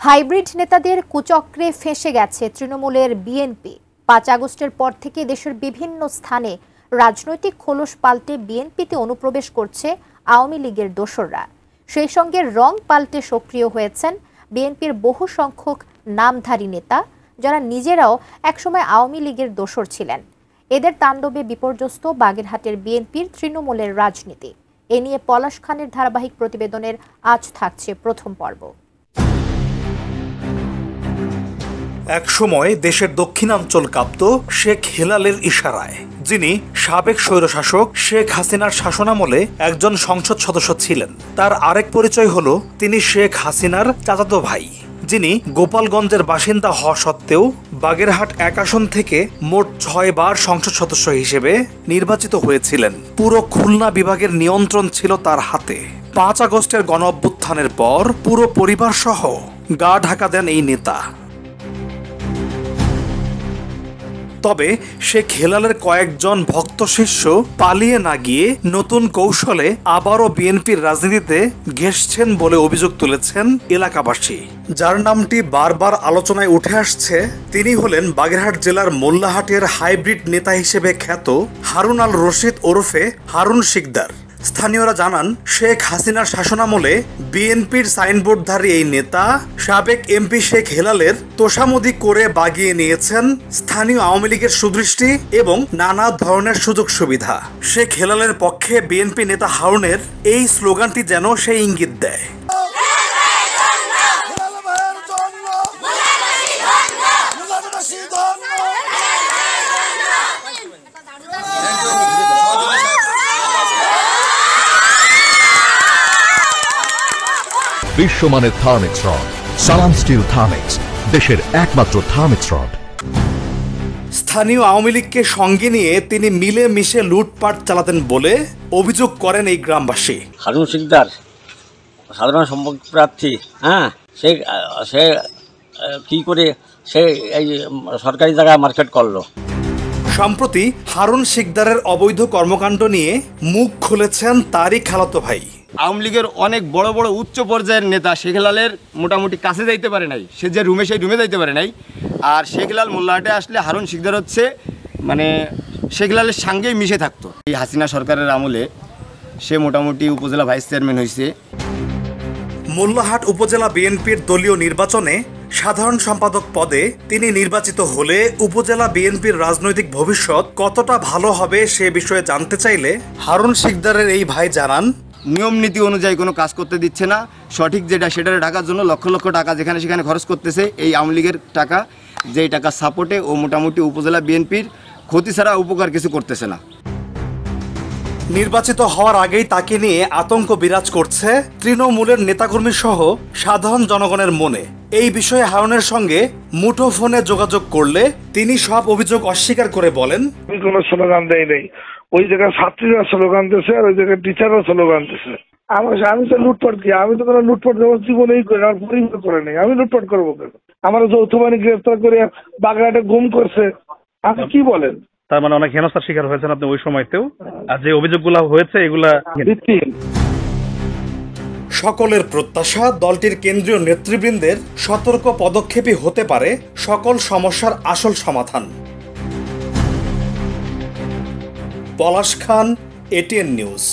Hybrid নেতাদের কুচক্রে ফেঁসে গেছে তৃণমূলের বিএনপি। ৫ আগস্টের পর থেকে দেশের বিভিন্ন স্থানে রাজনৈতিক খোলস পাল্টে বিএনপিতে অনুপ্রবেশ করছে আওয়ামী লীগের দোসররা। সেই সঙ্গে রং পাল্টে সক্রিয় হয়েছেন বিএনপির বহু সংখ্যক নামধারী নেতা, যারা নিজেরাও একসময় আওয়ামী লীগের দোসর ছিলেন। এদের তাণ্ডবে বিপর্যস্ত বাগেরহাটের বিএনপির তৃণমূলের রাজনীতি। এ নিয়ে পলাশ খানের ধারাবাহিক প্রতিবেদনের আজ থাকছে প্রথম পর্ব। একসময় দেশের দক্ষিণাঞ্চল কাঁপত শেখ হেলালের ইশারায়, যিনি সাবেক স্বৈরশাসক শেখ হাসিনার শাসনামলে একজন সংসদ সদস্য ছিলেন। তার আরেক পরিচয় হলো তিনি শেখ হাসিনার চাচাতো ভাই, যিনি গোপালগঞ্জের বাসিন্দা হওয়া সত্ত্বেও বাগেরহাট ১ আসন থেকে মোট ৬ বার সংসদ সদস্য হিসেবে নির্বাচিত হয়েছিলেন। পুরো খুলনা বিভাগের নিয়ন্ত্রণ ছিল তার হাতে। ৫ আগস্টের গণঅভ্যুত্থানের পর পুরো পরিবার সহ গা ঢাকা দেন এই নেতা। তবে শেখ হেলালের কয়েকজন ভক্ত শিষ্য পালিয়ে না গিয়ে নতুন কৌশলে আবারও বিএনপির রাজনীতিতে ঘেঁষছেন বলে অভিযোগ তুলেছেন এলাকাবাসী। যার নামটি বারবার আলোচনায় উঠে আসছে তিনি হলেন বাগেরহাট জেলার মোল্লাহাটের হাইব্রিড নেতা হিসেবে খ্যাত হারুন আল রশিদ ওরফে হারুন শিকদার। স্থানীয়রা জানান, শেখ হাসিনার শাসনামলে বিএনপির সাইনবোর্ডধারী এই নেতা সাবেক এমপি শেখ হেলালের তোষামোদি করে বাগিয়ে নিয়েছেন স্থানীয় আওয়ামী লীগের সুদৃষ্টি এবং নানা ধরনের সুযোগ সুবিধা। শেখ হেলালের পক্ষে বিএনপি নেতা হারুনের এই স্লোগানটি যেন সেই ইঙ্গিত দেয়। বিশ্বমানের থার্মিক্স রড, সালাম স্টিল থার্মিক্স, দেশের একমাত্র থার্মিক্স রড। স্থানীয় আওয়ামী লীগকে সঙ্গে নিয়ে তিনি মিলে মিশে লুটপাট চালাতেন বলে অভিযোগ করেন এই গ্রামবাসী। হারুন শিকদার সাধারণ সম্পদ প্রার্থী, সে কি করে সে এই সরকারি জায়গায় মার্কেট করলো। সম্প্রতি হারুন শিকদারের অবৈধ কর্মকাণ্ড নিয়ে মুখ খুলেছেন তারই খালাতো ভাই। আওয়ামী লীগের অনেক বড় বড় উচ্চ পর্যায়ের নেতা শেখ হেলালের মোটামুটি কাছে যাইতে পারে নাই, সে যে রুমে সেই রুমে যাইতে পারে নাই। আর শেখ হেলাল মোল্লাহাটে আসলে হারুন শিকদার হচ্ছে শেখ হেলালের সঙ্গেই মিশে থাকতো। এই হাসিনা সরকারের আমলে সে মোটামুটি উপজেলা ভাইস চেয়ারম্যান হয়েছে। মোল্লাহাট উপজেলা বিএনপির দলীয় নির্বাচনে সাধারণ সম্পাদক পদে তিনি নির্বাচিত হলে উপজেলা বিএনপির রাজনৈতিক ভবিষ্যৎ কতটা ভালো হবে সে বিষয়ে জানতে চাইলে হারুন শিকদারের এই ভাই জানান, নিয়ম নীতি অনুযায়ী কোনো কাজ করতে দিচ্ছে না। সঠিক যেটা সেটা ঢাকার জন্য লক্ষ লক্ষ টাকা যেখানে সেখানে খরচ করতেছে এই আওয়ামী লীগের টাকা, যেই টাকা সাপোর্টে ও মোটামুটি উপজেলা বিএনপির ক্ষতি ছাড়া উপকার কিছু করতেছে না। নির্বাচিত হওয়ার আগেই তাকে নিয়ে আতঙ্ক বিরাজ করছে তৃণমূলের নেতাকর্মী সহ সাধারণ জনগণের মনে। এই বিষয়ে হারুনের সঙ্গে মুঠোফোনে যোগাযোগ করলে তিনি সব অভিযোগ অস্বীকার করে বলেন, আমি কোনো স্লোগান দেই নাই। ওই জায়গায় ছাত্রীরা স্লোগান দিয়েছে আর ওই জায়গায় টিচাররা স্লোগান দিয়েছে। আমি তো লুটপাট কি, আমি তো কোনো লুটপাট জীবনেই করি, আমার পরিবার করে নেই, আমি লুটপাট করবো কেন? আমার যৌথ বাহিনী গ্রেফতার করে বাগেরহাটে গুম করছে, আপনি কি বলেন? তার মানে অনেক হেনস্থার শিকার হয়েছেন আপনি ওই সময়তেও, আর যে অভিযোগগুলো হয়েছে এগুলা ভিত্তিহীন। সকলের প্রত্যাশা দলটির কেন্দ্রীয় নেতৃবৃন্দের সতর্ক পদক্ষেপই হতে পারে সকল সমস্যার আসল সমাধান। পলাশ খান, এটিএন নিউজ।